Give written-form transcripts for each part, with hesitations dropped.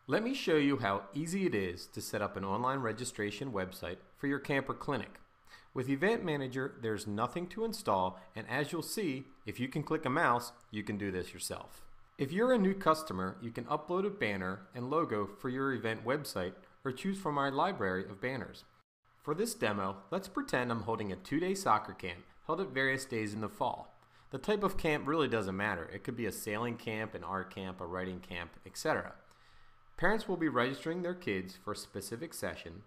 Let me show you how easy it is to set up an online registration website for your camp or clinic. With Event Manager, there's nothing to install, and as you'll see, if you can click a mouse, you can do this yourself. If you're a new customer, you can upload a banner and logo for your event website or choose from our library of banners. For this demo, let's pretend I'm holding a 2-day soccer camp held at various days in the fall. The type of camp really doesn't matter. It could be a sailing camp, an art camp, a writing camp, etc. Parents will be registering their kids for a specific session,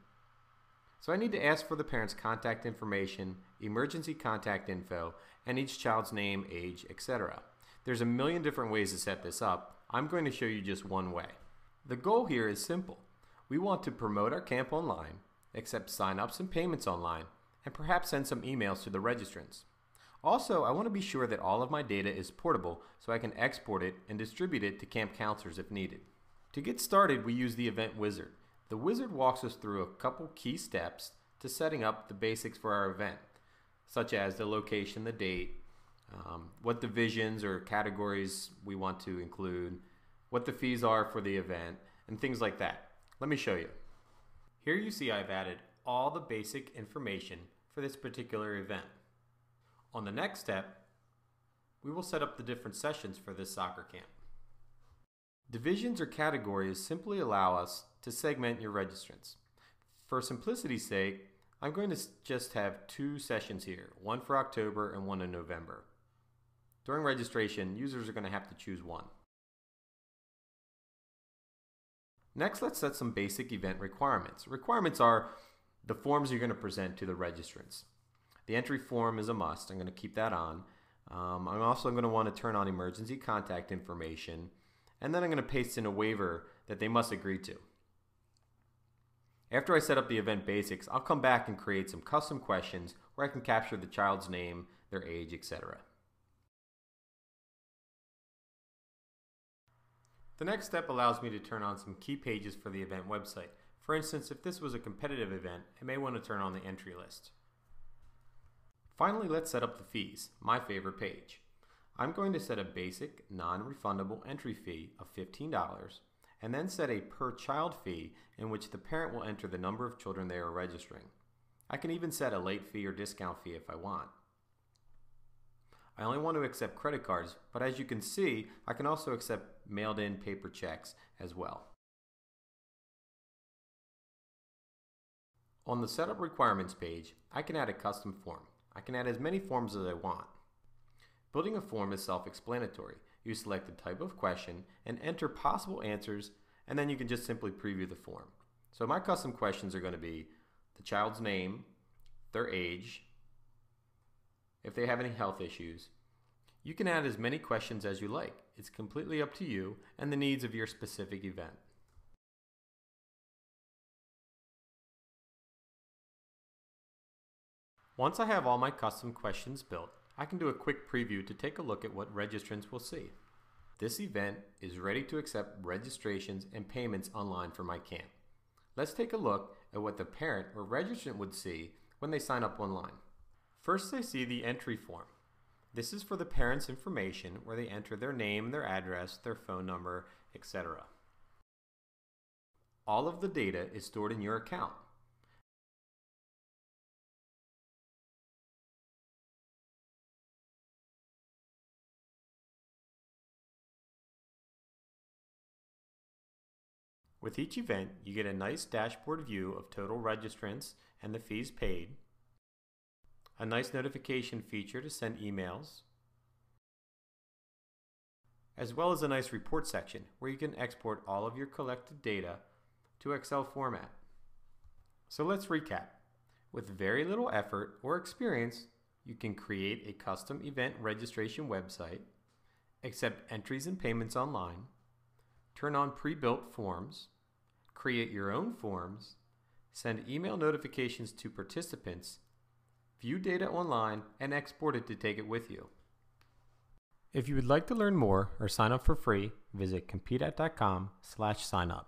so I need to ask for the parents' contact information, emergency contact info, and each child's name, age, etc. There's a million different ways to set this up. I'm going to show you just one way. The goal here is simple. We want to promote our camp online, accept sign-ups and payments online, and perhaps send some emails to the registrants. Also, I want to be sure that all of my data is portable so I can export it and distribute it to camp counselors if needed. To get started, we use the Event Wizard. The wizard walks us through a couple key steps to setting up the basics for our event, such as the location, the date, what divisions or categories we want to include, what the fees are for the event, and things like that. Let me show you. Here you see I've added all the basic information for this particular event. On the next step, we will set up the different sessions for this soccer camp. Divisions or categories simply allow us to segment your registrants. For simplicity's sake, I'm going to just have 2 sessions here, one for October and one in November. During registration, users are going to have to choose one. Next, let's set some basic event requirements. Requirements are the forms you're going to present to the registrants. The entry form is a must. I'm going to keep that on. I'm also going to want to turn on emergency contact information, and then I'm going to paste in a waiver that they must agree to. After I set up the event basics, I'll come back and create some custom questions where I can capture the child's name, their age, etc. The next step allows me to turn on some key pages for the event website. For instance, if this was a competitive event, I may want to turn on the entry list. Finally, let's set up the fees, my favorite page. I'm going to set a basic, non-refundable entry fee of $15 and then set a per child fee in which the parent will enter the number of children they are registering. I can even set a late fee or discount fee if I want. I only want to accept credit cards, but as you can see, I can also accept mailed-in paper checks as well. On the Setup Requirements page, I can add a custom form. I can add as many forms as I want. Building a form is self-explanatory. You select the type of question and enter possible answers, and then you can just simply preview the form. So my custom questions are going to be the child's name, their age, if they have any health issues. You can add as many questions as you like. It's completely up to you and the needs of your specific event. Once I have all my custom questions built, I can do a quick preview to take a look at what registrants will see. This event is ready to accept registrations and payments online for my camp. Let's take a look at what the parent or registrant would see when they sign up online. First, they see the entry form. This is for the parent's information where they enter their name, their address, their phone number, etc. All of the data is stored in your account. With each event, you get a nice dashboard view of total registrants and the fees paid, a nice notification feature to send emails, as well as a nice report section where you can export all of your collected data to Excel format. So let's recap. With very little effort or experience, you can create a custom event registration website, accept entries and payments online, turn on pre-built forms, create your own forms, send email notifications to participants, view data online, and export it to take it with you. If you would like to learn more or sign up for free, visit compeat.com/signup.